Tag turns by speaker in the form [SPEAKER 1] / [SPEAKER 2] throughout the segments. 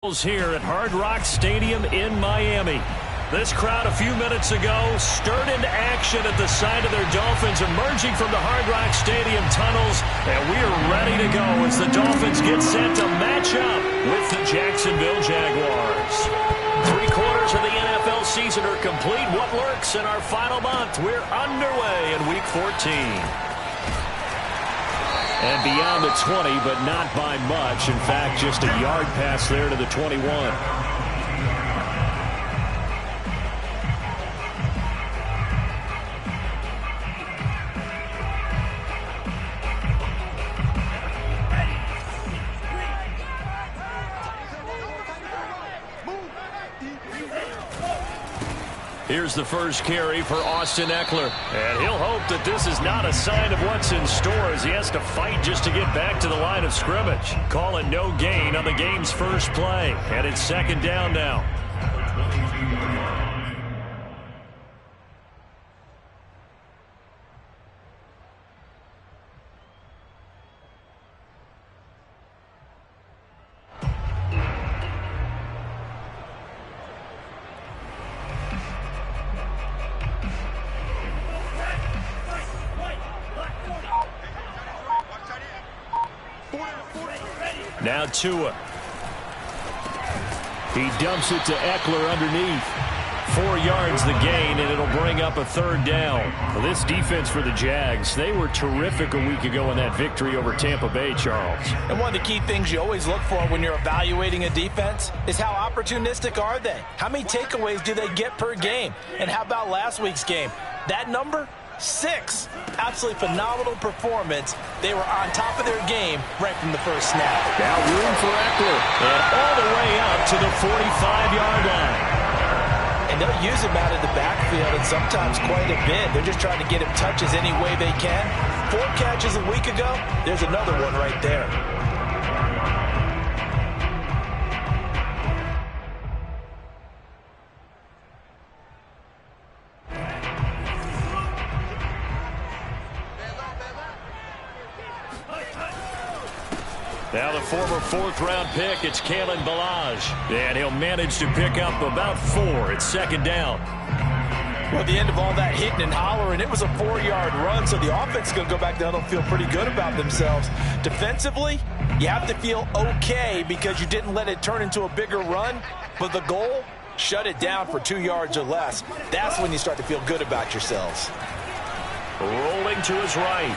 [SPEAKER 1] Here at Hard Rock Stadium in Miami. This crowd a few minutes ago stirred into action at the side of their Dolphins emerging from the Hard Rock Stadium tunnels, and we are ready to go as the Dolphins get set to match up with the Jacksonville Jaguars. 3/4 of the NFL season are complete. What lurks in our final month? We're underway in Week 14. And beyond the 20, but not by much. In fact, just a yard pass there to the 21. Here's the first carry for Austin Ekeler. And he'll hope that this is not a sign of what's in store as he has to fight just to get back to the line of scrimmage. Call it no gain on the game's first play. And it's second down now. Now Tua. He dumps it to Ekeler underneath. 4 yards the gain, and it'll bring up a third down. Well, this defense for the Jags, they were terrific a week ago in that victory over Tampa Bay, Charles.
[SPEAKER 2] And one of the key things you always look for when you're evaluating a defense is how opportunistic are they? How many takeaways do they get per game? And how about last week's game? That number? 6. Absolutely phenomenal performance. They were on top of their game right from the first snap.
[SPEAKER 1] Now room for Ekeler. And all the way up to the 45-yard line.
[SPEAKER 2] And they'll use him out of the backfield, and sometimes quite a bit. They're just trying to get him touches any way they can. 4 catches a week ago. There's another one right there.
[SPEAKER 1] Now the former 4th-round pick, it's Kalen Ballage. And he'll manage to pick up about 4. It's second down.
[SPEAKER 2] Well, at the end of all that hitting and hollering, it was a 4-yard run, so the offense is going to go back down and feel pretty good about themselves. Defensively, you have to feel okay because you didn't let it turn into a bigger run, but the goal, shut it down for 2 yards or less. That's when you start to feel good about yourselves.
[SPEAKER 1] Rolling to his right.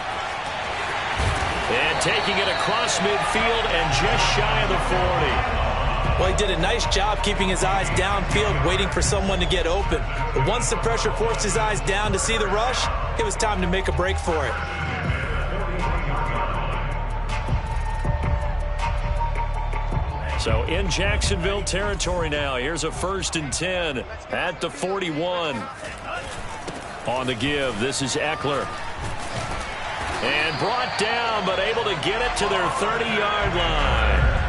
[SPEAKER 1] And taking it across midfield and just shy of the 40.
[SPEAKER 2] Well, he did a nice job keeping his eyes downfield, waiting for someone to get open. But once the pressure forced his eyes down to see the rush, it was time to make a break for it.
[SPEAKER 1] So in Jacksonville territory now. Here's a 1st and 10 at the 41. On the give, this is Ekeler. And brought down, but able to get it to their 30-yard line.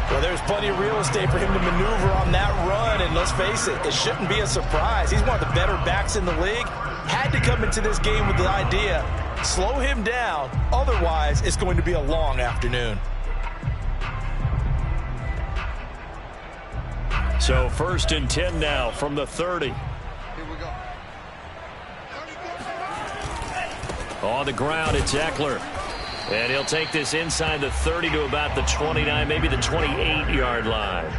[SPEAKER 2] Well, there's plenty of real estate for him to maneuver on that run, and let's face it, it shouldn't be a surprise. He's one of the better backs in the league. Had to come into this game with the idea, slow him down, otherwise it's going to be a long afternoon.
[SPEAKER 1] So 1st and 10 now from the 30. On the ground, it's Ekeler. And he'll take this inside the 30 to about the 29, maybe the 28-yard line.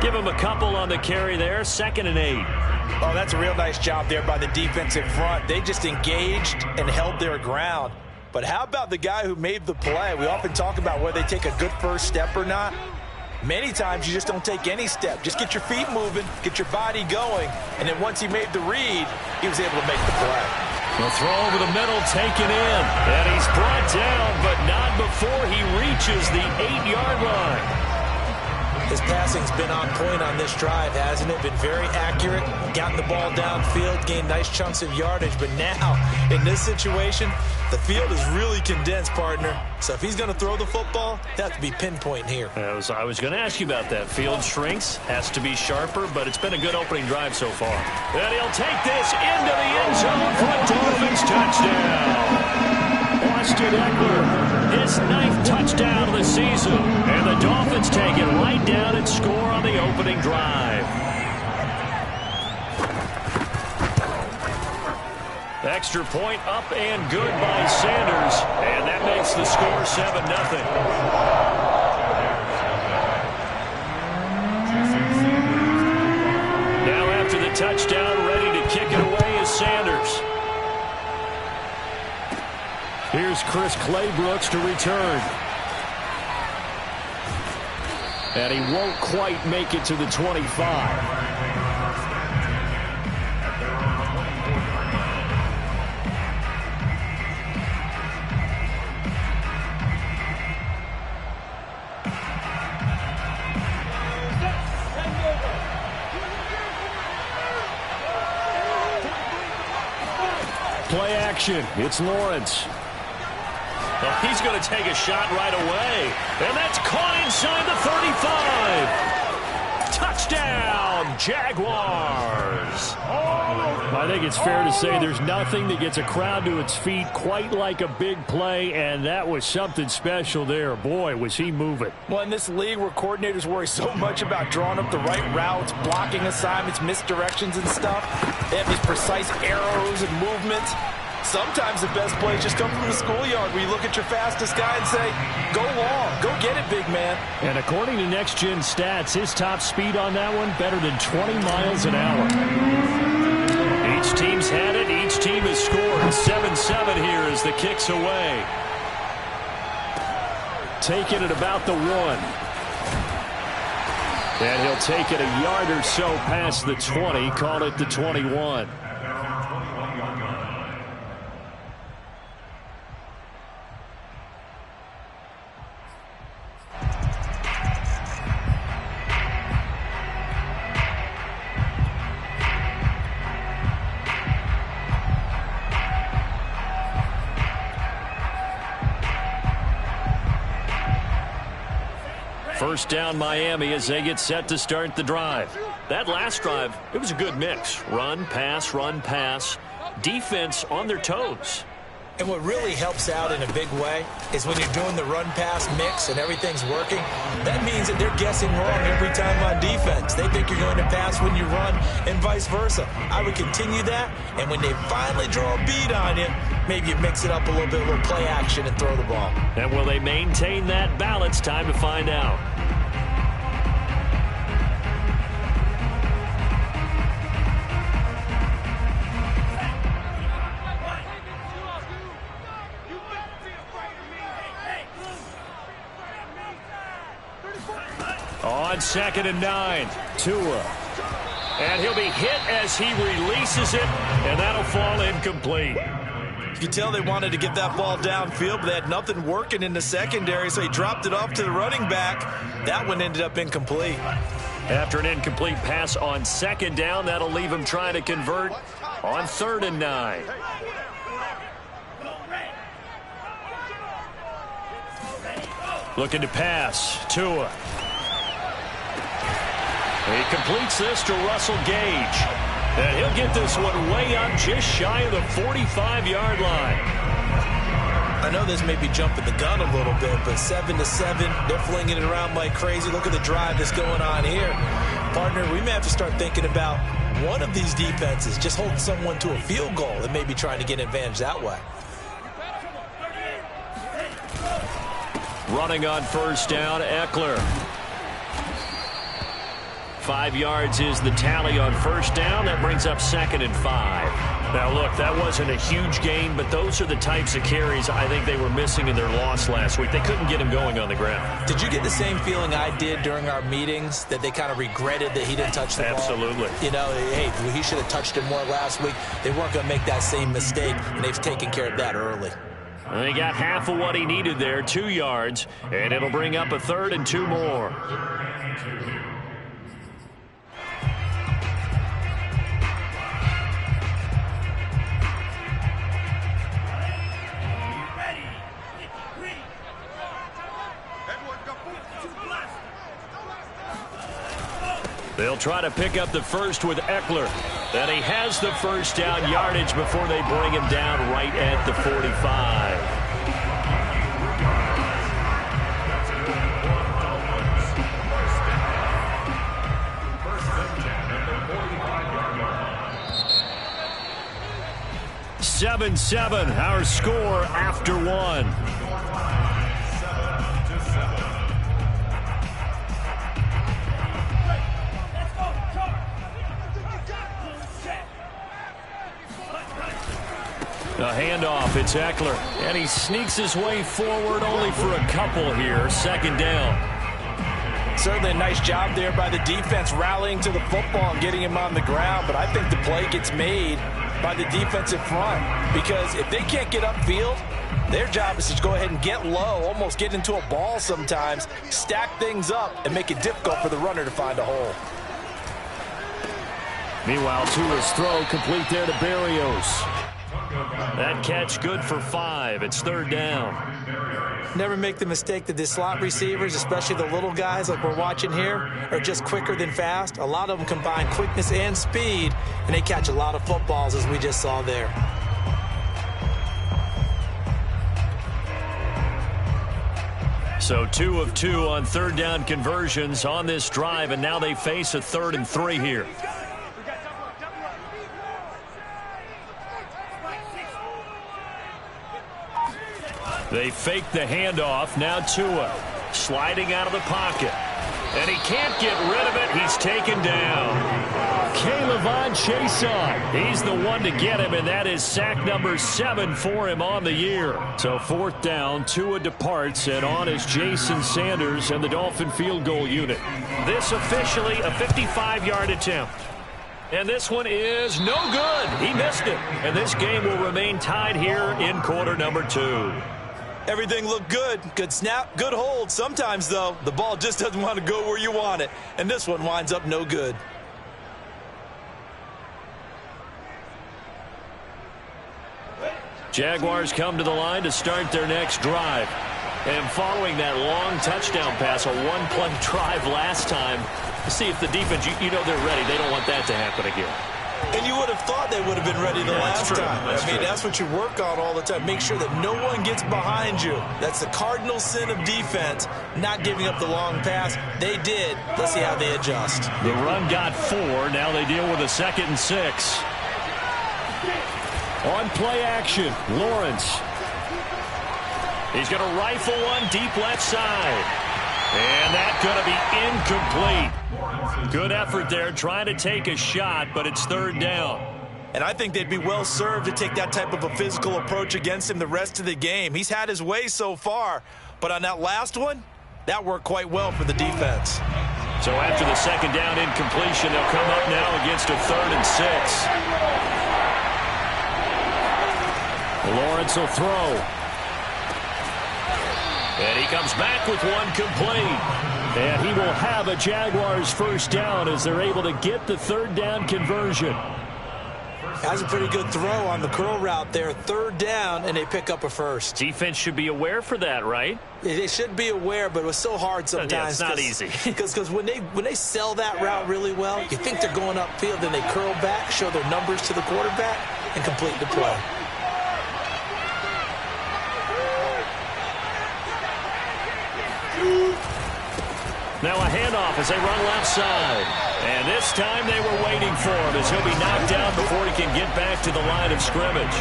[SPEAKER 1] Give him a couple on the carry there, 2nd and 8.
[SPEAKER 2] Oh, that's a real nice job there by the defensive front. They just engaged and held their ground. But how about the guy who made the play? We often talk about whether they take a good first step or not. Many times you just don't take any step. Just get your feet moving, get your body going, and then once he made the read, he was able to make the play.
[SPEAKER 1] The throw over the middle taken in. And he's brought down, but not before he reaches the 8-yard line.
[SPEAKER 2] His passing's been on point on this drive, hasn't it? Been very accurate, gotten the ball downfield, gained nice chunks of yardage. But now, in this situation, the field is really condensed, partner. So if he's going to throw the football, that has to be pinpoint here.
[SPEAKER 1] I was going to ask you about that. Field shrinks, has to be sharper, but it's been a good opening drive so far. And he'll take this into the end zone for a Dolphins touchdown. Austin Ekeler His ninth touchdown of the season. And the Dolphins take it right down and score on the opening drive. Extra point up and good by Sanders. And that makes the score 7-0. Now after the touchdown, ready to kick it away is Sanders. Here's Chris Claybrooks to return. And he won't quite make it to the 25. Play action. It's Lawrence. Oh, he's going to take a shot right away. And that's caught inside the 35. Touchdown, Jaguars. I think it's fair to say there's nothing that gets a crowd to its feet quite like a big play, and that was something special there. Boy, was he moving.
[SPEAKER 2] Well, in this league where coordinators worry so much about drawing up the right routes, blocking assignments, misdirections and stuff, they have these precise arrows and movements. Sometimes the best plays just come from the schoolyard where you look at your fastest guy and say, go long, go get it, big man.
[SPEAKER 1] And according to Next Gen Stats, his top speed on that one better than 20 miles an hour. Each team's had it. Each team has scored. 7-7 here as the kick's away. Taking it about the 1. And he'll take it a yard or so past the 20. Call it the 21. First down Miami as they get set to start the drive. That last drive, it was a good mix. Run, pass, defense on their toes.
[SPEAKER 2] And what really helps out in a big way is when you're doing the run-pass mix and everything's working, that means that they're guessing wrong every time on defense. They think you're going to pass when you run and vice versa. I would continue that, and when they finally draw a bead on you, maybe you mix it up a little bit, a little play action and throw the ball.
[SPEAKER 1] And will they maintain that balance? Time to find out. On 2nd and 9, Tua. And he'll be hit as he releases it, and that'll fall incomplete.
[SPEAKER 2] You can tell they wanted to get that ball downfield, but they had nothing working in the secondary, so he dropped it off to the running back. That one ended up incomplete.
[SPEAKER 1] After an incomplete pass on 2nd down, that'll leave him trying to convert on 3rd and 9. Looking to pass, Tua. He completes this to Russell Gage. And he'll get this one way up just shy of the 45-yard line.
[SPEAKER 2] I know this may be jumping the gun a little bit, but 7-7, they're flinging it around like crazy. Look at the drive that's going on here. Partner, we may have to start thinking about one of these defenses just holding someone to a field goal and maybe trying to get an advantage that way.
[SPEAKER 1] Running on 1st down, Eckler. 5 yards is the tally on 1st down. That brings up 2nd and 5. Now, look, that wasn't a huge gain, but those are the types of carries I think they were missing in their loss last week. They couldn't get him going on the ground.
[SPEAKER 2] Did you get the same feeling I did during our meetings, that they kind of regretted that he didn't touch the ball?
[SPEAKER 1] Absolutely.
[SPEAKER 2] You know, hey, he should have touched it more last week. They weren't going to make that same mistake, and they've taken care of that early.
[SPEAKER 1] And they got half of what he needed there, 2 yards, and it'll bring up a 3rd and 2 more. They'll try to pick up the first with Eckler. And he has the 1st down yardage before they bring him down right at the 45. 7-7, our score after one. A handoff, it's Eckler, and he sneaks his way forward only for a couple here. Second down.
[SPEAKER 2] Certainly a nice job there by the defense rallying to the football and getting him on the ground, but I think the play gets made by the defensive front because if they can't get upfield, their job is to go ahead and get low, almost get into a ball sometimes, stack things up, and make it difficult for the runner to find a hole.
[SPEAKER 1] Meanwhile, Tua's throw complete there to Berrios. That catch good for 5. It's third down.
[SPEAKER 2] Never make the mistake that the slot receivers, especially the little guys like we're watching here, are just quicker than fast. A lot of them combine quickness and speed, and they catch a lot of footballs, as we just saw there.
[SPEAKER 1] So 2 of 2 on third down conversions on this drive, and now they face a 3rd and 3 here. They fake the handoff. Now Tua sliding out of the pocket. And he can't get rid of it. He's taken down. Caleb Chason. He's the one to get him, and that is sack number 7 for him on the year. So fourth down, Tua departs, and on is Jason Sanders and the Dolphin field goal unit. This officially a 55-yard attempt. And this one is no good. He missed it. And this game will remain tied here in quarter number 2.
[SPEAKER 2] Everything looked good. Good snap, good hold. Sometimes, though, the ball just doesn't want to go where you want it. And this one winds up no good.
[SPEAKER 1] Jaguars come to the line to start their next drive. And following that long touchdown pass, a one-play drive last time, to see if the defense, you know they're ready. They don't want that to happen again.
[SPEAKER 2] And you would have thought they would have been ready the last time. I mean, that's what you work on all the time. Make sure that no one gets behind you. That's the cardinal sin of defense, not giving up the long pass. They did. Let's see how they adjust.
[SPEAKER 1] The run got 4. Now they deal with a 2nd and 6. On play action, Lawrence. He's going to rifle one deep left side. And that's going to be incomplete. Good effort there, trying to take a shot, but it's third down.
[SPEAKER 2] And I think they'd be well served to take that type of a physical approach against him the rest of the game. He's had his way so far, but on that last one, that worked quite well for the defense.
[SPEAKER 1] So after the second down incompletion, they'll come up now against a 3rd and 6. Lawrence will throw. And he comes back with one complete. And he will have a Jaguars first down as they're able to get the third down conversion.
[SPEAKER 2] That's a pretty good throw on the curl route there. Third down, and they pick up a first.
[SPEAKER 1] Defense should be aware for that, right?
[SPEAKER 2] They should be aware, but it was so hard sometimes.
[SPEAKER 1] Yeah, it's not easy.
[SPEAKER 2] Because when they sell that route really well, you think they're going upfield, then they curl back, show their numbers to the quarterback, and complete the play.
[SPEAKER 1] Now a handoff as they run left side. And this time they were waiting for him as he'll be knocked down before he can get back to the line of scrimmage.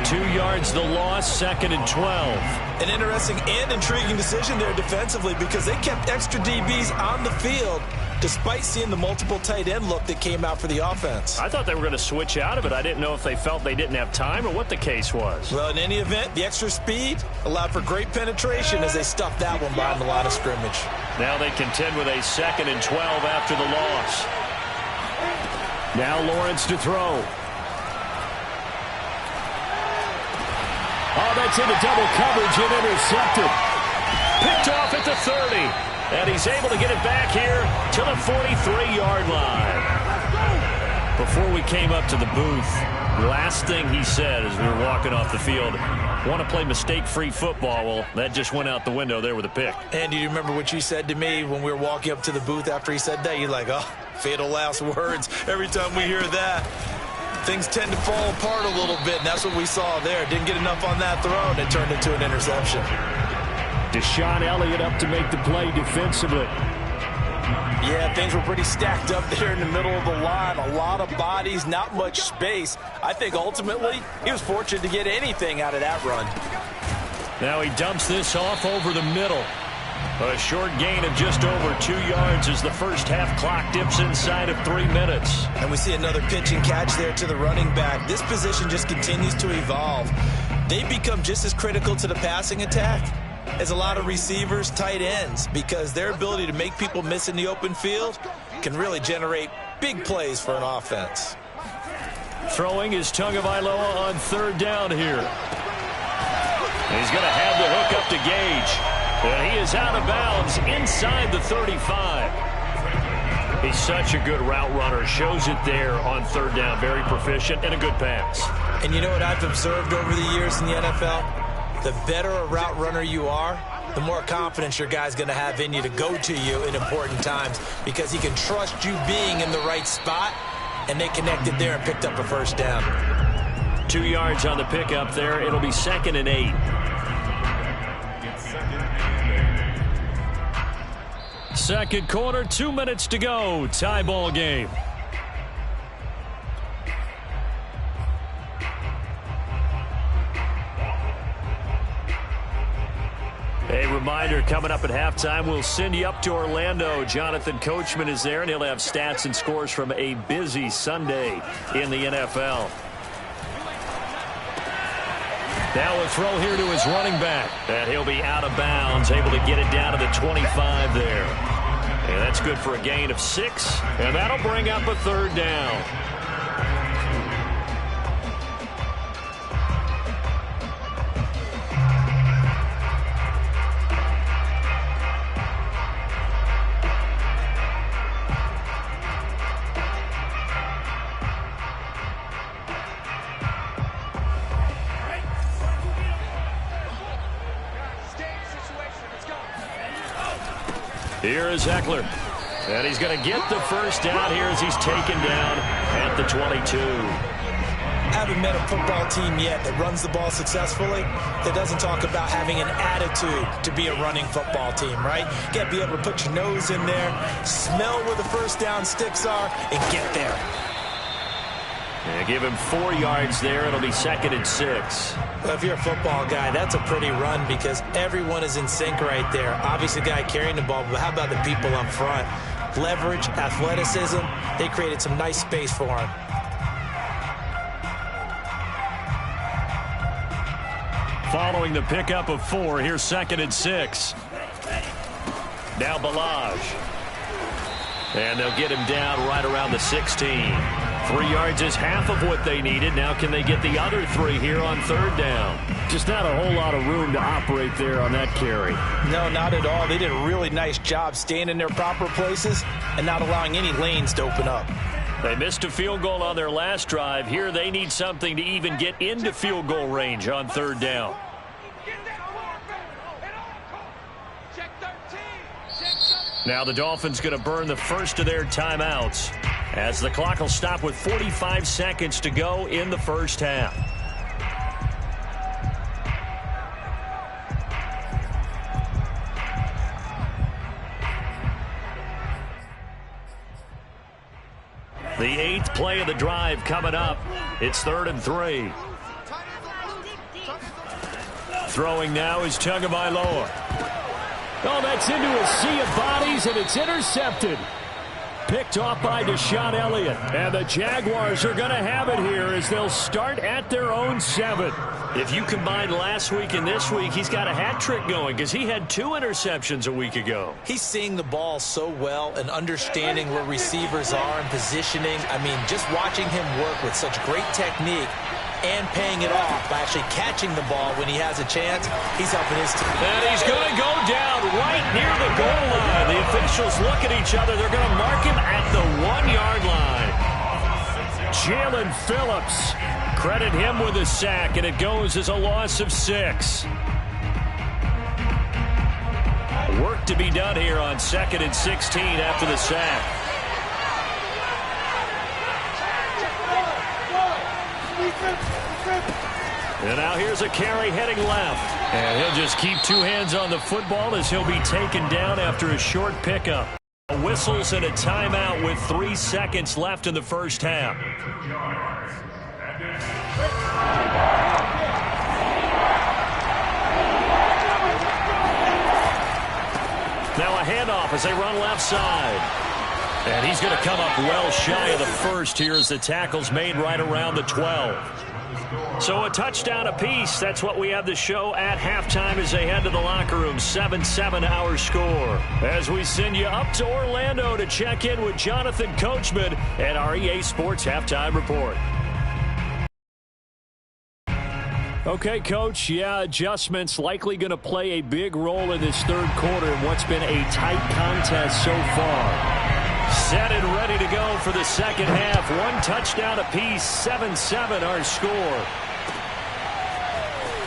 [SPEAKER 1] 2 yards the loss, 2nd and 12.
[SPEAKER 2] An interesting and intriguing decision there defensively because they kept extra DBs on the field despite seeing the multiple tight end look that came out for the offense.
[SPEAKER 1] I thought they were going to switch out of it. I didn't know if they felt they didn't have time or what the case was.
[SPEAKER 2] Well, in any event, the extra speed allowed for great penetration as they stuffed that one behind the line of scrimmage.
[SPEAKER 1] Now they contend with a 2nd and 12 after the loss. Now Lawrence to throw. Oh, that's into double coverage and intercepted. Picked off at the 30. And he's able to get it back here to the 43-yard line. Before we came up to the booth, the last thing he said as we were walking off the field, want to play mistake-free football. Well, that just went out the window there with a pick.
[SPEAKER 2] And do you remember what you said to me when we were walking up to the booth after he said that? You're like, oh, fatal last words. Every time we hear that, things tend to fall apart a little bit, and that's what we saw there. Didn't get enough on that throw, and it turned into an interception.
[SPEAKER 1] Deshaun Elliott up to make the play defensively.
[SPEAKER 2] Yeah, things were pretty stacked up there in the middle of the line. A lot of bodies, not much space. I think ultimately he was fortunate to get anything out of that run.
[SPEAKER 1] Now he dumps this off over the middle. A short gain of just over 2 yards as the first half clock dips inside of 3 minutes.
[SPEAKER 2] And we see another pitch and catch there to the running back. This position just continues to evolve. They become just as critical to the passing attack as a lot of receivers, tight ends, because their ability to make people miss in the open field can really generate big plays for an offense.
[SPEAKER 1] Throwing is Tagovailoa on third down here. He's going to have the hook up to Gage. And he is out of bounds inside the 35. He's such a good route runner. Shows it there on third down. Very proficient and a good pass.
[SPEAKER 2] And you know what I've observed over the years in the NFL? The better a route runner you are, the more confidence your guy's going to have in you to go to you in important times because he can trust you being in the right spot, and they connected there and picked up a first down.
[SPEAKER 1] 2 yards on the pickup there. It'll be 2nd and 8. Second quarter, 2 minutes to go. Tie ball game. A reminder, coming up at halftime, we'll send you up to Orlando. Jonathan Coachman is there, and he'll have stats and scores from a busy Sunday in the NFL. Now a throw here to his running back. And he'll be out of bounds, able to get it down to the 25 there. And that's good for a gain of 6. And that'll bring up a third down. Here is Eckler. And he's going to get the first down here as he's taken down at the 22.
[SPEAKER 2] Haven't met a football team yet that runs the ball successfully that doesn't talk about having an attitude to be a running football team, right? You got to be able to put your nose in there, smell where the first down sticks are, and get there.
[SPEAKER 1] And give him 4 yards there. It'll be 2nd and 6.
[SPEAKER 2] Well, if you're a football guy, that's a pretty run because everyone is in sync right there. Obviously, the guy carrying the ball, but how about the people up front? Leverage, athleticism, they created some nice space for him.
[SPEAKER 1] Following the pickup of 4, here's 2nd and 6. Now Balaj. And they'll get him down right around the 16. 3 yards is half of what they needed. Now can they get the other 3 here on third down? Just not a whole lot of room to operate there on that carry.
[SPEAKER 2] No, not at all. They did a really nice job staying in their proper places and not allowing any lanes to open up.
[SPEAKER 1] They missed a field goal on their last drive. Here they need something to even get into field goal range on third down. Now the Dolphins going to burn the first of their timeouts as the clock will stop with 45 seconds to go in the first half. The 8th play of the drive coming up. It's 3rd and 3. Throwing now is Tagovailoa. Oh, that's into a sea of bodies, and it's intercepted. Picked off by Deshaun Elliott. And the Jaguars are going to have it here as they'll start at their own 7. If you combine last week and this week, he's got a hat trick going because he had 2 interceptions a week ago.
[SPEAKER 2] He's seeing the ball so well and understanding where receivers are and positioning. I mean, just watching him work with such great technique and paying it off by actually catching the ball when he has a chance, he's helping his team.
[SPEAKER 1] And he's going to go down right near the goal line. The officials look at each other. They're going to mark him at the 1-yard line. Jalen Phillips, credit him with a sack, and it goes as a loss of 6. Work to be done here on 2nd and 16 after the sack. And now here's a carry heading left. And he'll just keep 2 hands on the football as he'll be taken down after a short pickup. Whistles and a timeout with 3 seconds left in the first half. Now a handoff as they run left side. And he's going to come up well shy of the first here as the tackle's made right around the 12. So a touchdown apiece. That's what we have the show at halftime as they head to the locker room. 7-7 our score. As we send you up to Orlando to check in with Jonathan Coachman and our EA Sports Halftime Report. Okay, Coach, adjustments likely going to play a big role in this third quarter in what's been a tight contest so far. Set and ready to go for the second half. 1 touchdown apiece, 7-7 our score.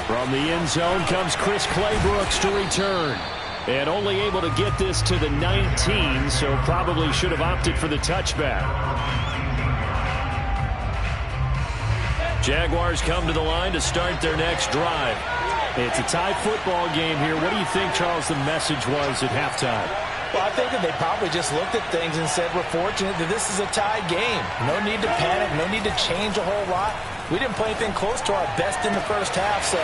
[SPEAKER 1] From the end zone comes Chris Claybrooks to return. And only able to get this to the 19, so probably should have opted for the touchback. Jaguars come to the line to start their next drive. It's a tie football game here. What do you think, Charles, the message was at halftime?
[SPEAKER 2] Well, I think that they probably just looked at things and said, we're fortunate that this is a tie game. No need to panic, no need to change a whole lot. We didn't play anything close to our best in the first half, so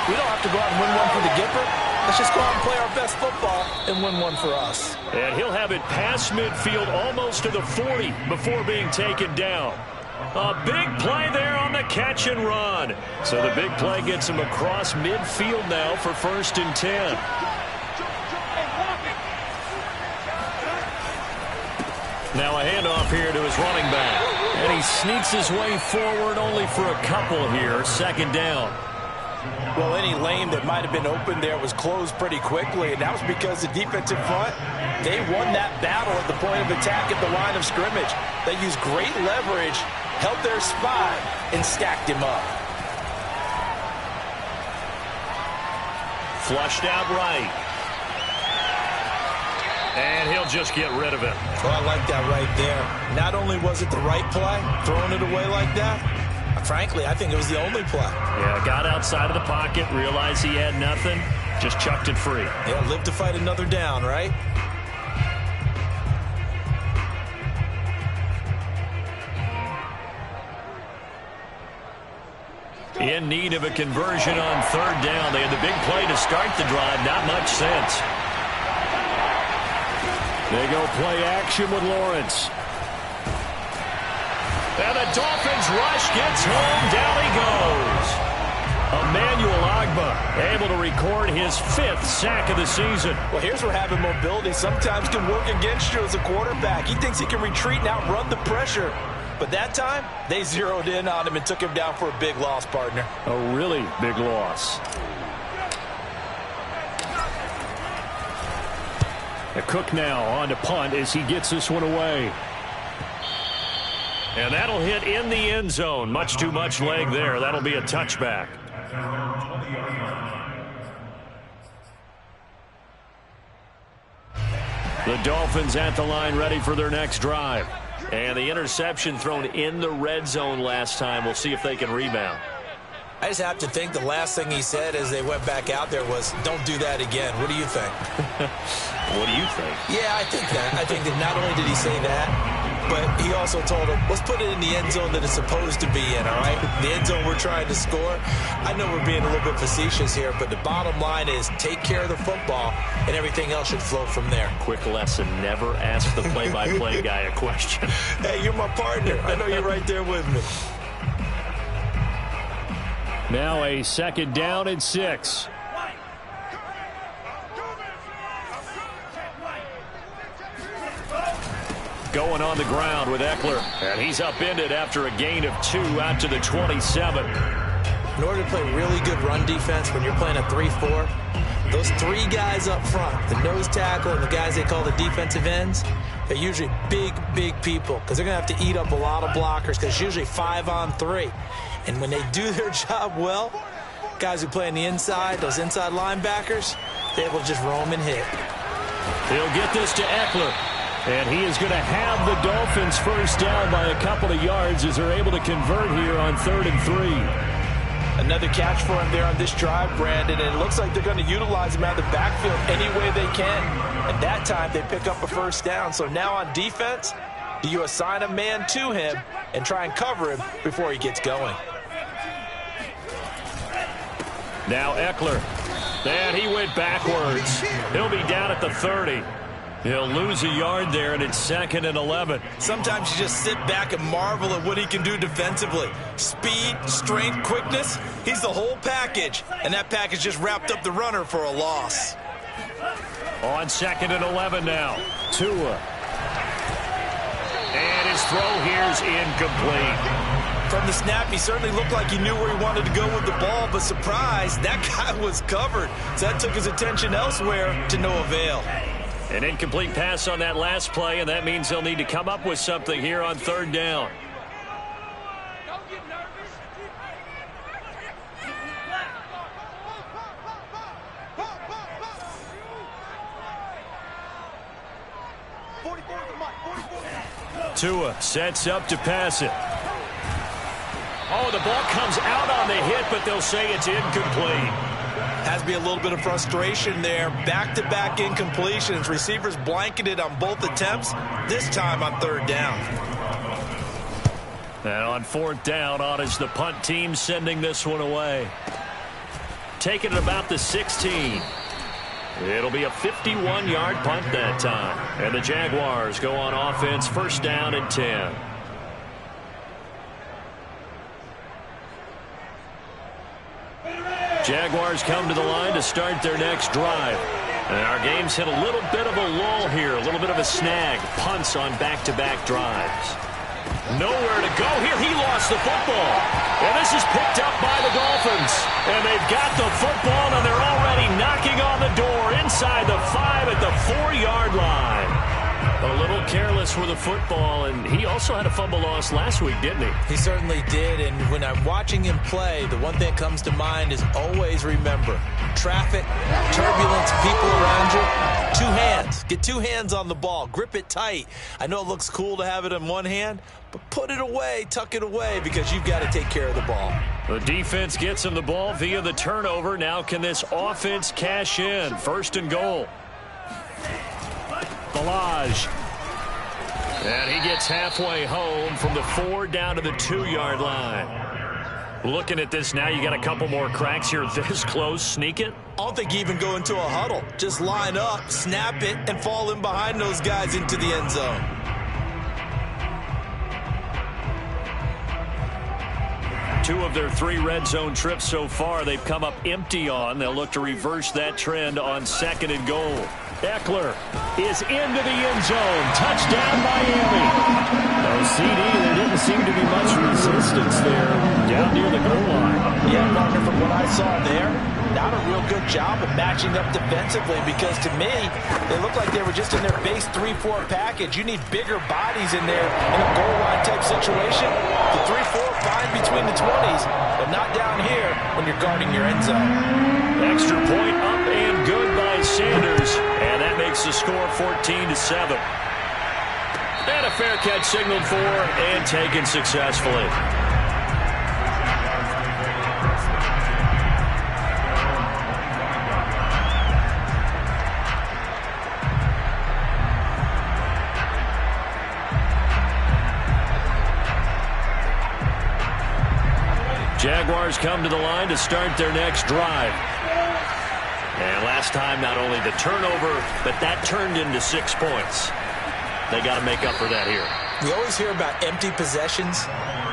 [SPEAKER 2] we don't have to go out and win one for the Gipper. Let's just go out and play our best football and win one for us.
[SPEAKER 1] And he'll have it past midfield almost to the 40 before being taken down. A big play there on the catch and run. So the big play gets him across midfield now for 1st and 10. Now a handoff here to his running back. And he sneaks his way forward only for a couple here. 2nd down.
[SPEAKER 2] Well, any lane that might have been open there was closed pretty quickly, and that was because the defensive front, they won that battle at the point of attack at the line of scrimmage. They used great leverage, held their spot, and stacked him up.
[SPEAKER 1] Flushed out right. And he'll just get rid of it.
[SPEAKER 2] Well, I like that right there. Not only was it the right play, throwing it away like that, frankly, I think it was the only play.
[SPEAKER 1] Yeah, got outside of the pocket, realized he had nothing, just chucked it free.
[SPEAKER 2] Yeah, live to fight another down, right?
[SPEAKER 1] In need of a conversion on 3rd down. They had the big play to start the drive. Not much sense. They go play action with Lawrence. And the Dolphins rush gets home. Down he goes. Emmanuel Ogbah able to record his 5th sack of the season.
[SPEAKER 2] Well, here's where having mobility sometimes can work against you as a quarterback. He thinks he can retreat and outrun the pressure. But that time, they zeroed in on him and took him down for a big loss, partner.
[SPEAKER 1] A really big loss. Cook now on to punt as he gets this one away. And that'll hit in the end zone. Much too much leg there. That'll be a touchback. The Dolphins at the line ready for their next drive. And the interception thrown in the red zone last time. We'll see if they can rebound.
[SPEAKER 2] I just have to think the last thing he said as they went back out there was, don't do that again. What do you think?
[SPEAKER 1] What do you think?
[SPEAKER 2] Yeah, I think that. I think that not only did he say that, but he also told him, let's put it in the end zone that it's supposed to be in, all right? The end zone we're trying to score. I know we're being a little bit facetious here, but the bottom line is take care of the football, and everything else should flow from there.
[SPEAKER 1] Quick lesson, never ask the play-by-play guy a question.
[SPEAKER 2] Hey, you're my partner. I know you're right there with me.
[SPEAKER 1] Now a 2nd down and 6. Going on the ground with Eckler. And he's upended after a gain of 2 out to the 27.
[SPEAKER 2] In order to play really good run defense when you're playing a 3-4, those 3 guys up front, the nose tackle and the guys they call the defensive ends, they're usually big, big people because they're going to have to eat up a lot of blockers because it's usually 5-on-3. And when they do their job well, guys who play on the inside, those inside linebackers, they're able to just roam and hit.
[SPEAKER 1] He'll get this to Eckler. And he is going to have the Dolphins first down by a couple of yards as they're able to convert here on 3rd and 3.
[SPEAKER 2] Another catch for him there on this drive, Brandon, and it looks like they're going to utilize him out of the backfield any way they can. And that time they pick up a first down. So now on defense, do you assign a man to him and try and cover him before he gets going?
[SPEAKER 1] Now Eckler. And he went backwards. He'll be down at the 30. He'll lose a yard there, and it's 2nd and 11.
[SPEAKER 2] Sometimes you just sit back and marvel at what he can do defensively. Speed, strength, quickness. He's the whole package. And that package just wrapped up the runner for a loss.
[SPEAKER 1] On 2nd and 11 now. Tua. And his throw here's incomplete.
[SPEAKER 2] From the snap, he certainly looked like he knew where he wanted to go with the ball, but surprise, that guy was covered. So that took his attention elsewhere to no avail.
[SPEAKER 1] An incomplete pass on that last play, and that means they'll need to come up with something here on 3rd down.
[SPEAKER 3] Don't get nervous. 44 to the mic.
[SPEAKER 1] Tua sets up to pass it. Oh, the ball comes out on the hit, but they'll say it's incomplete.
[SPEAKER 2] Has to be a little bit of frustration there. Back-to-back incompletions. Receivers blanketed on both attempts, this time on 3rd down.
[SPEAKER 1] And on 4th down, on is the punt team sending this one away. Taking it about the 16. It'll be a 51-yard punt that time. And the Jaguars go on offense, 1st down and 10. Jaguars come to the line to start their next drive. And our game's hit a little bit of a lull here, a little bit of a snag. Punts on back-to-back drives. Nowhere to go here. He lost the football. And this is picked up by the Dolphins. And they've got the football, and they're already knocking on the door inside the 5 at the 4-yard line. A little careless with the football, and he also had a fumble loss last week, didn't he?
[SPEAKER 2] He certainly did, and when I'm watching him play, the one thing that comes to mind is always remember, traffic, turbulence, people around you, 2 hands. Get 2 hands on the ball. Grip it tight. I know it looks cool to have it in one hand, but put it away, tuck it away, because you've got to take care of the ball.
[SPEAKER 1] The defense gets him the ball via the turnover. Now can this offense cash in? 1st and goal. Balaj. And he gets halfway home from the 4 down to the 2-yard line. Looking at this now, you got a couple more cracks here this close. Sneak it?
[SPEAKER 2] I don't think you even go into a huddle. Just line up, snap it, and fall in behind those guys into the end zone.
[SPEAKER 1] Two of their 3 red zone trips so far, they've come up empty on. They'll look to reverse that trend on 2nd and goal. Eckler is into the end zone. Touchdown, Miami. No CD. There didn't seem to be much resistance there down near the goal line.
[SPEAKER 2] Yeah, partner, from what I saw there, not a real good job of matching up defensively, because to me, they look like they were just in their base 3-4 package. You need bigger bodies in there in a goal line type situation. The 3-4 fine between the 20s, but not down here when you're guarding your end zone.
[SPEAKER 1] Extra point up and good by Sanders, and that makes the score 14-7. And a fair catch signaled for and taken successfully. Jaguars come to the line to start their next drive. And last time, not only the turnover, but that turned into 6 points. They got to make up for that here.
[SPEAKER 2] We always hear about empty possessions,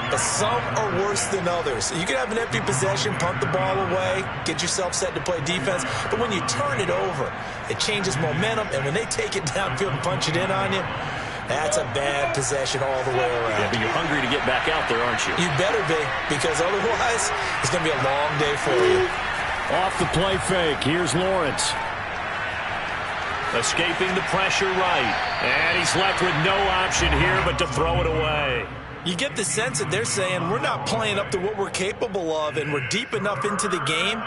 [SPEAKER 2] but some are worse than others. You can have an empty possession, punt the ball away, get yourself set to play defense, but when you turn it over, it changes momentum, and when they take it downfield and punch it in on you, that's a bad possession all the way around.
[SPEAKER 1] Yeah, but you're hungry to get back out there, aren't you?
[SPEAKER 2] You better be, because otherwise, it's going to be a long day for you.
[SPEAKER 1] Off the play fake, here's Lawrence. Escaping the pressure right. And he's left with no option here but to throw it away.
[SPEAKER 2] You get the sense that they're saying we're not playing up to what we're capable of, and we're deep enough into the game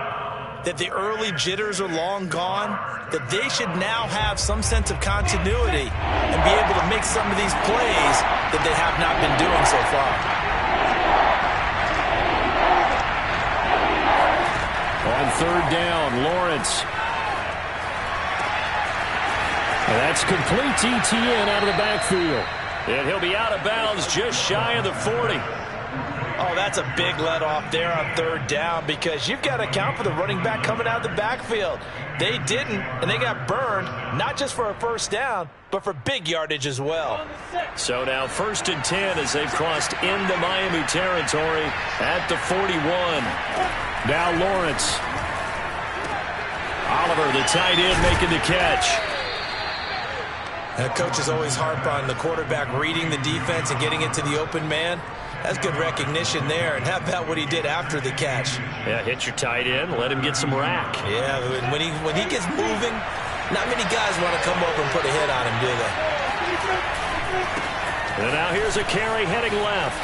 [SPEAKER 2] that the early jitters are long gone, that they should now have some sense of continuity and be able to make some of these plays that they have not been doing so far.
[SPEAKER 1] On 3rd down, Lawrence. And that's complete ETN out of the backfield. And he'll be out of bounds just shy of the 40.
[SPEAKER 2] Oh, that's a big let off there on third down because you've got to account for the running back coming out of the backfield. They didn't, and they got burned, not just for a first down, but for big yardage as well.
[SPEAKER 1] So now 1st and 10 as they've crossed into Miami territory at the 41. Now Lawrence. Oliver, the tight end, making the catch.
[SPEAKER 2] Coaches always harp on the quarterback reading the defense and getting it to the open man. That's good recognition there. And how about what he did after the catch?
[SPEAKER 1] Yeah, hit your tight end, let him get some rack.
[SPEAKER 2] Yeah, when he gets moving, not many guys want to come over and put a hit on him, do they?
[SPEAKER 1] And now here's a carry heading left.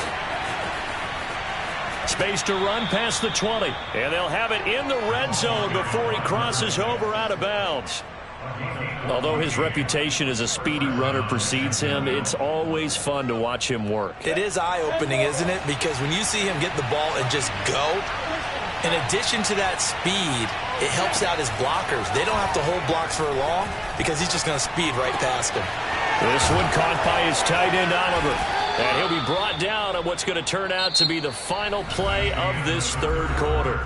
[SPEAKER 1] Space to run past the 20. And they'll have it in the red zone before he crosses over out of bounds. Although his reputation as a speedy runner precedes him, it's always fun to watch him work.
[SPEAKER 2] It is eye-opening, isn't it? Because when you see him get the ball and just go, in addition to that speed, it helps out his blockers. They don't have to hold blocks for long because he's just going to speed right past them.
[SPEAKER 1] This one caught by his tight end, Oliver. And he'll be brought down on what's going to turn out to be the final play of this third quarter.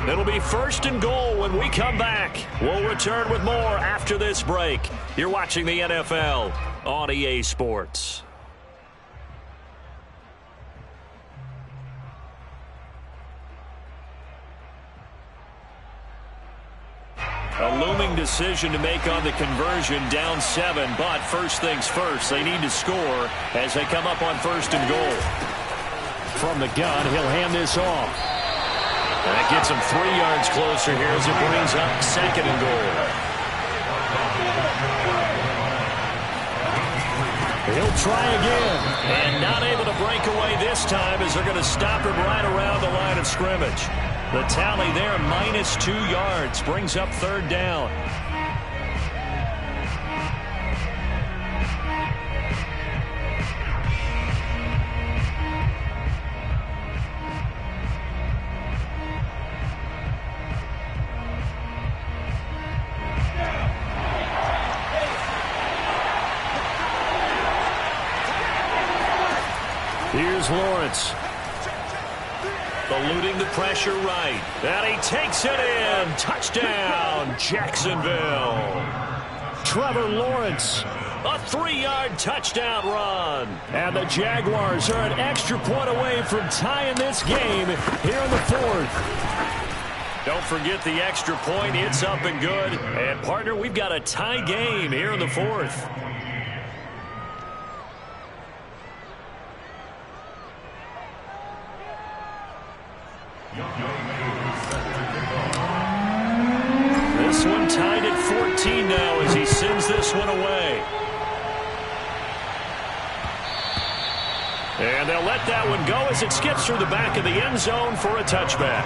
[SPEAKER 1] It'll be 1st and goal when we come back. We'll return with more after this break. You're watching the NFL on EA Sports. A looming decision to make on the conversion, down 7, but first things first, they need to score as they come up on 1st and goal. From the gun, he'll hand this off. And that gets him 3 yards closer here as it brings up 2nd and goal. He'll try again, and not able to break away this time as they're going to stop him right around the line of scrimmage. The tally there, -2 yards, brings up 3rd down. Here's Lawrence. Eluding the pressure right. And he takes it in. Touchdown, Jacksonville. Trevor Lawrence. A 3-yard touchdown run. And the Jaguars are an extra point away from tying this game here in the 4th. Don't forget the extra point. It's up and good. And, partner, we've got a tie game here in the 4th. This one tied at 14 now as he sends this one away. And they'll let that one go as it skips through the back of the end zone for a touchback.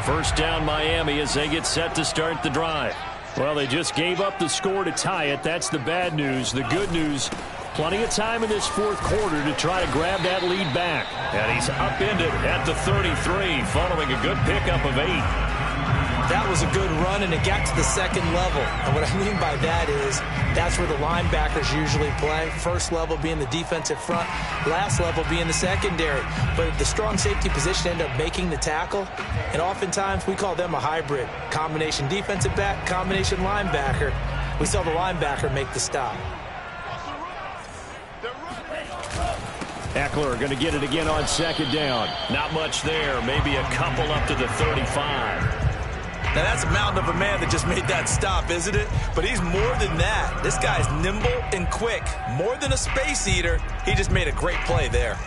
[SPEAKER 1] First down Miami as they get set to start the drive. Well, they just gave up the score to tie it. That's the bad news. The good news, plenty of time in this 4th quarter to try to grab that lead back. And he's upended at the 33 following a good pickup of 8.
[SPEAKER 2] That was a good run, and it got to the 2nd level. And what I mean by that is that's where the linebackers usually play. First level being the defensive front, last level being the secondary. But the strong safety position ended up making the tackle, and oftentimes we call them a hybrid. Combination defensive back, combination linebacker. We saw the linebacker make the stop.
[SPEAKER 1] Eckler going to get it again on 2nd down. Not much there, maybe a couple up to the 35.
[SPEAKER 2] Now, that's a mountain of a man that just made that stop, isn't it? But he's more than that. This guy's nimble and quick. More than a space eater. He just made a great play there.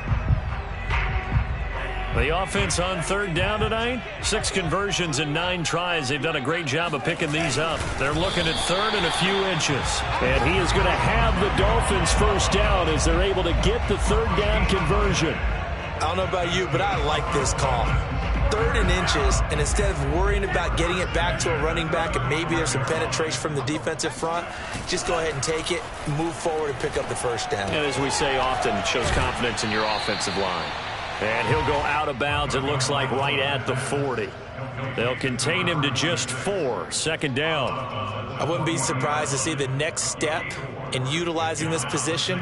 [SPEAKER 1] The offense on 3rd down tonight, 6 conversions and 9 tries. They've done a great job of picking these up. They're looking at 3rd and a few inches. And he is going to have the Dolphins 1st down as they're able to get the 3rd down conversion.
[SPEAKER 2] I don't know about you, but I like this call. 3rd and inches, and instead of worrying about getting it back to a running back and maybe there's some penetration from the defensive front, just go ahead and take it, move forward, and pick up the first down.
[SPEAKER 1] And as we say often, it shows confidence in your offensive line. And he'll go out of bounds, it looks like, right at the 40. They'll contain him to just 4. 2nd down.
[SPEAKER 2] I wouldn't be surprised to see the next step in utilizing this position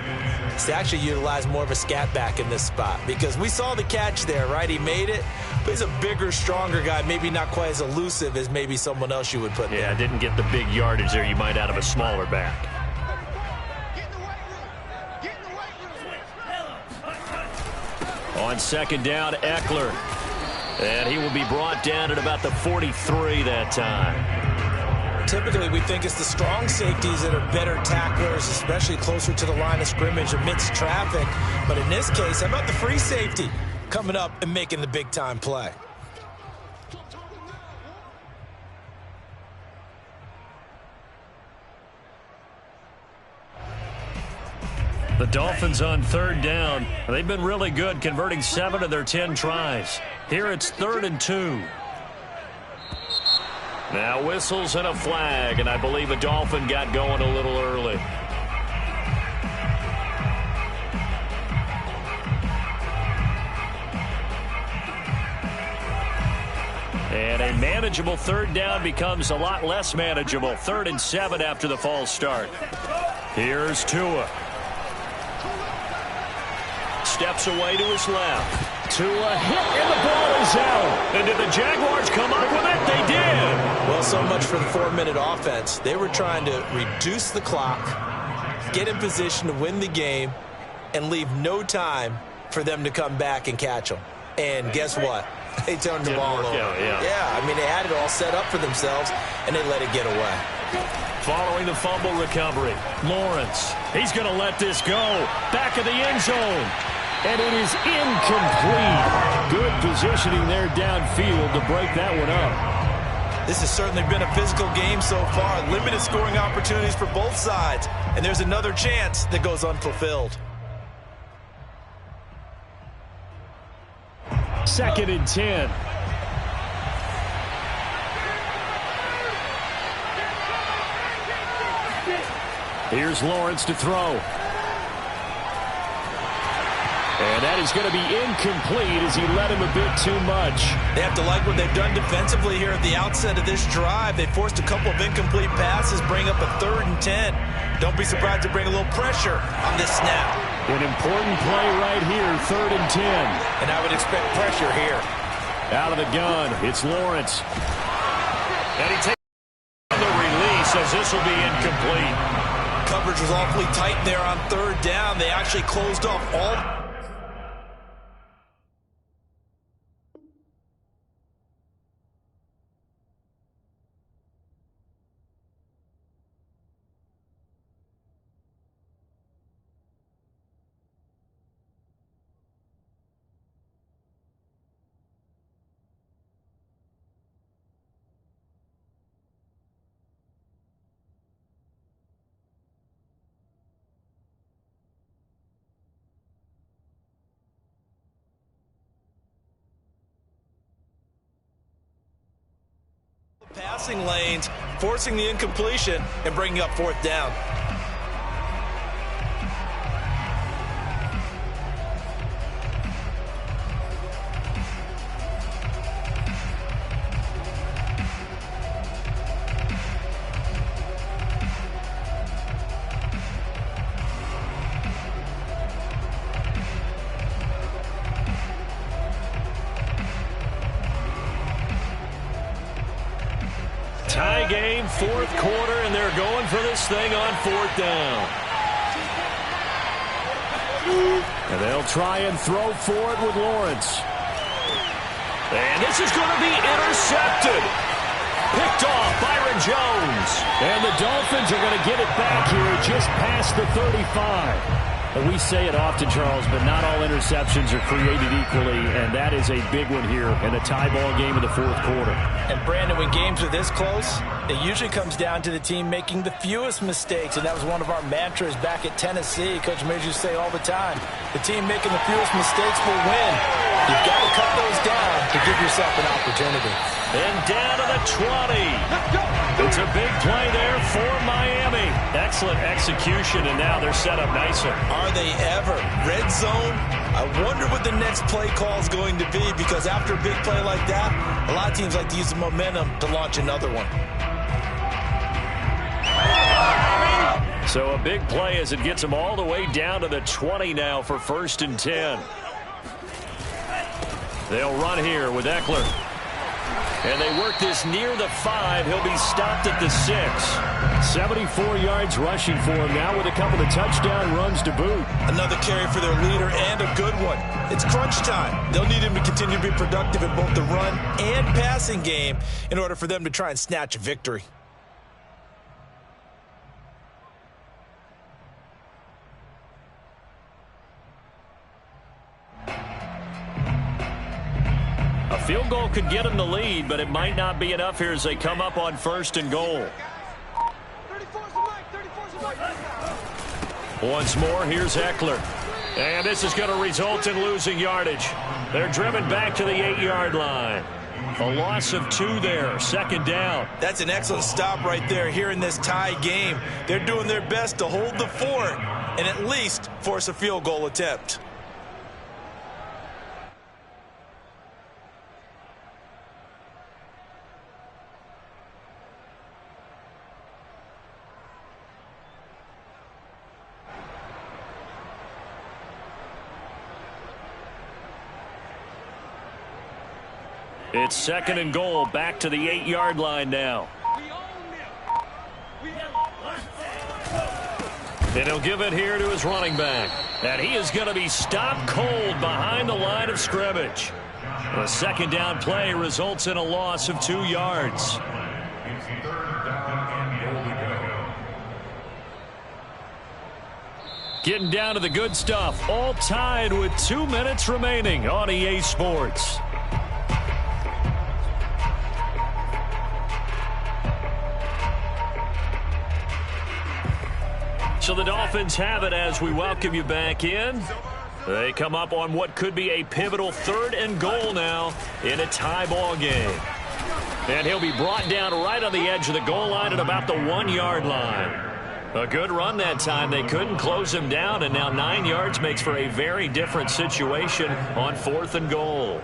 [SPEAKER 2] is to actually utilize more of a scat back in this spot, because we saw the catch there, right? He made it, but he's a bigger, stronger guy, maybe not quite as elusive as maybe someone else you would put there.
[SPEAKER 1] Yeah, didn't get the big yardage there you might out of a smaller back. On 2nd down, Eckler. And he will be brought down at about the 43 that time.
[SPEAKER 2] Typically, we think it's the strong safeties that are better tacklers, especially closer to the line of scrimmage amidst traffic. But in this case, how about the free safety coming up and making the big-time play?
[SPEAKER 1] The Dolphins on 3rd down. They've been really good, converting 7 of their 10 tries. Here it's 3rd and 2. Now whistles and a flag, and I believe a Dolphin got going a little early. And a manageable 3rd down becomes a lot less manageable. 3rd and 7 after the false start. Here's Tua. Steps away to his left. Tua hit, and the ball is out. And did the Jaguars come up with it? They did.
[SPEAKER 2] Well, so much for the 4-minute offense. They were trying to reduce the clock, get in position to win the game, and leave no time for them to come back and catch them. And guess what? They turned the ball over. Yeah, I mean, they had it all set up for themselves, and they let it get away.
[SPEAKER 1] Following the fumble recovery, Lawrence. He's going to let this go. Back of the end zone. And it is incomplete. Good positioning there downfield to break that one up.
[SPEAKER 2] This has certainly been a physical game so far. Limited scoring opportunities for both sides. And there's another chance that goes unfulfilled.
[SPEAKER 1] 2nd and 10. Here's Lawrence to throw. And that is going to be incomplete as he led him a bit too much.
[SPEAKER 2] They have to like what they've done defensively here at the outset of this drive. They forced a couple of incomplete passes, bring up a 3rd and 10. Don't be surprised to bring a little pressure on this snap.
[SPEAKER 1] An important play right here, 3rd and 10.
[SPEAKER 2] And I would expect pressure here.
[SPEAKER 1] Out of the gun, it's Lawrence. And he takes the release as this will be incomplete.
[SPEAKER 2] Coverage was awfully tight there on 3rd down. They actually closed off all... passing lanes, forcing the incompletion, and bringing up 4th down.
[SPEAKER 1] Tie game, 4th quarter, and they're going for this thing on 4th down. And they'll try and throw for it with Lawrence. And this is going to be intercepted. Picked off Byron Jones. And the Dolphins are going to get it back here just past the 35. And we say it often, Charles, but not all interceptions are created equally, and that is a big one here in a tie ball game in the fourth quarter.
[SPEAKER 2] And, Brandon, when games are this close, it usually comes down to the team making the fewest mistakes, and that was one of our mantras back at Tennessee. Coach Majors used to say all the time, the team making the fewest mistakes will win. You've got to cut those down to give yourself an opportunity.
[SPEAKER 1] And down to the 20. It's a big play there for Miami. Excellent execution, and now they're set up nicer.
[SPEAKER 2] Are they ever? Red zone? I wonder what the next play call is going to be, because after a big play like that, a lot of teams like to use the momentum to launch another one.
[SPEAKER 1] So a big play as it gets them all the way down to the 20 now for 1st and 10. They'll run here with Eckler. And they work this near the 5. He'll be stopped at the 6. 74 yards rushing for him now with a couple of touchdown runs to boot.
[SPEAKER 2] Another carry for their leader, and a good one. It's crunch time. They'll need him to continue to be productive in both the run and passing game in order for them to try and snatch a victory.
[SPEAKER 1] A field goal could get them the lead, but it might not be enough here as they come up on 1st and goal. Once more, here's Eckler. And this is going to result in losing yardage. They're driven back to the 8-yard line. A loss of 2 there, 2nd down.
[SPEAKER 2] That's an excellent stop right there here in this tie game. They're doing their best to hold the fort and at least force a field goal attempt.
[SPEAKER 1] It's 2nd and goal, back to the 8-yard line now. And he'll give it here to his running back. And he is going to be stopped cold behind the line of scrimmage. A 2nd down play results in a loss of 2 yards. Getting down to the good stuff. All tied with 2 minutes remaining on EA Sports. So the Dolphins have it as we welcome you back in. They come up on what could be a pivotal 3rd and goal now in a tie ball game. And he'll be brought down right on the edge of the goal line at about the 1-yard line. A good run that time. They couldn't close him down, and now 9 yards makes for a very different situation on 4th and goal.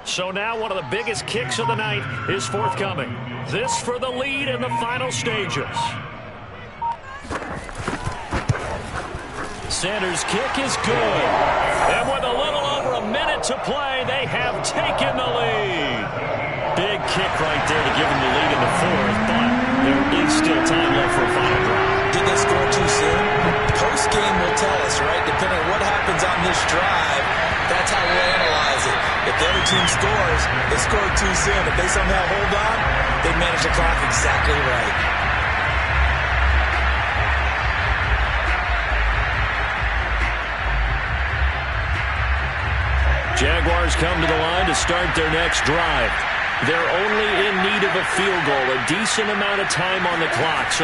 [SPEAKER 1] So now one of the biggest kicks of the night is forthcoming. This for the lead in the final stages. Sanders' kick is good. And with a little over a minute to play, they have taken the lead. Big kick right there to give them the lead in the 4th, but there is still time left for a final drive.
[SPEAKER 2] Did they score too soon? Post-game will tell us, right? Depending on what happens on this drive, that's how we'll analyze it. If the other team scores, they scored too soon. If they somehow hold on, they manage the clock exactly right.
[SPEAKER 1] Jaguars come to the line to start their next drive. They're only in need of a field goal, a decent amount of time on the clock. So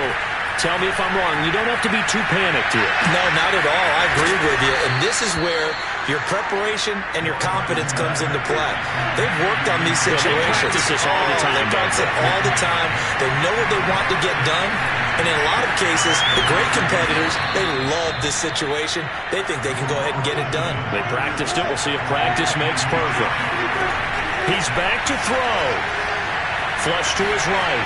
[SPEAKER 1] tell me if I'm wrong. You don't have to be too panicked here.
[SPEAKER 2] No, not at all. I agree with you. And this is where your preparation and your confidence comes into play. They've worked on these situations.
[SPEAKER 1] They practice this all the time.
[SPEAKER 2] They practice it all the time. They know what they want to get done. And in a lot of cases, the great competitors, they love this situation. They think they can go ahead and get it done.
[SPEAKER 1] They practiced it. We'll see if practice makes perfect. He's back to throw. Flush to his right.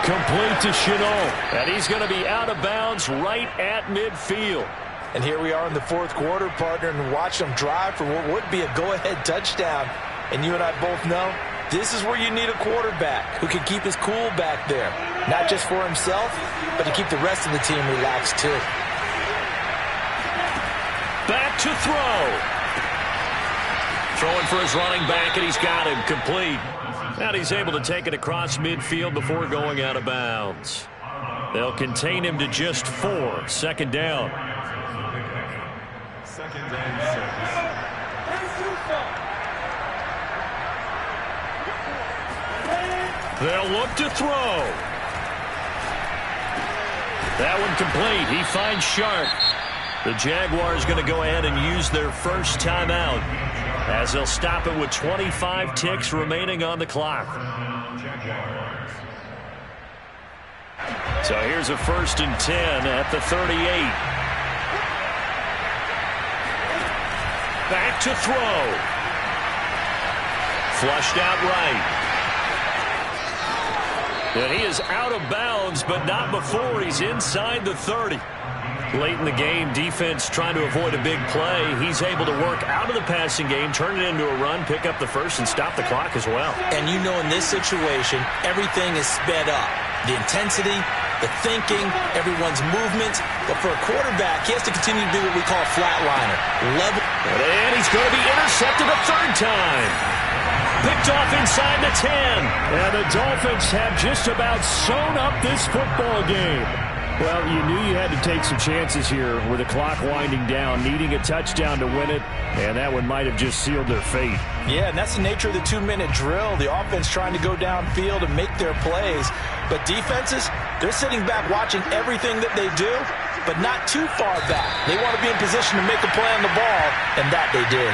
[SPEAKER 1] Complete to Chenault. And he's going to be out of bounds right at midfield.
[SPEAKER 2] And here we are in the 4th quarter, partner, and watch them drive for what would be a go-ahead touchdown. And you and I both know this is where you need a quarterback who can keep his cool back there. Not just for himself, but to keep the rest of the team relaxed too.
[SPEAKER 1] Back to throw. Throwing for his running back, and he's got him complete. And he's able to take it across midfield before going out of bounds. They'll contain him to just 4. Second down.
[SPEAKER 3] Second and 6.
[SPEAKER 1] They'll look to throw. That one complete. He finds Sharp. The Jaguars going to go ahead and use their first timeout as they'll stop it with 25 ticks remaining on the clock. So here's a 1st and 10 at the 38. Back to throw. Flushed out right. And he is out of bounds, but not before he's inside the 30. Late in the game, defense trying to avoid a big play. He's able to work out of the passing game, turn it into a run, pick up the first, and stop the clock as well.
[SPEAKER 2] And you know in this situation, everything is sped up. The intensity, the thinking, everyone's movement. But for a quarterback, he has to continue to do what we call flatliner. Level.
[SPEAKER 1] And he's going to be intercepted a 3rd time. Picked off inside the 10. And the Dolphins have just about sewn up this football game. Well, you knew you had to take some chances here with the clock winding down, needing a touchdown to win it, and that one might have just sealed their fate.
[SPEAKER 2] Yeah, and that's the nature of the 2-minute drill. The offense trying to go downfield and make their plays. But defenses, they're sitting back watching everything that they do, but not too far back. They want to be in position to make a play on the ball, and that they did.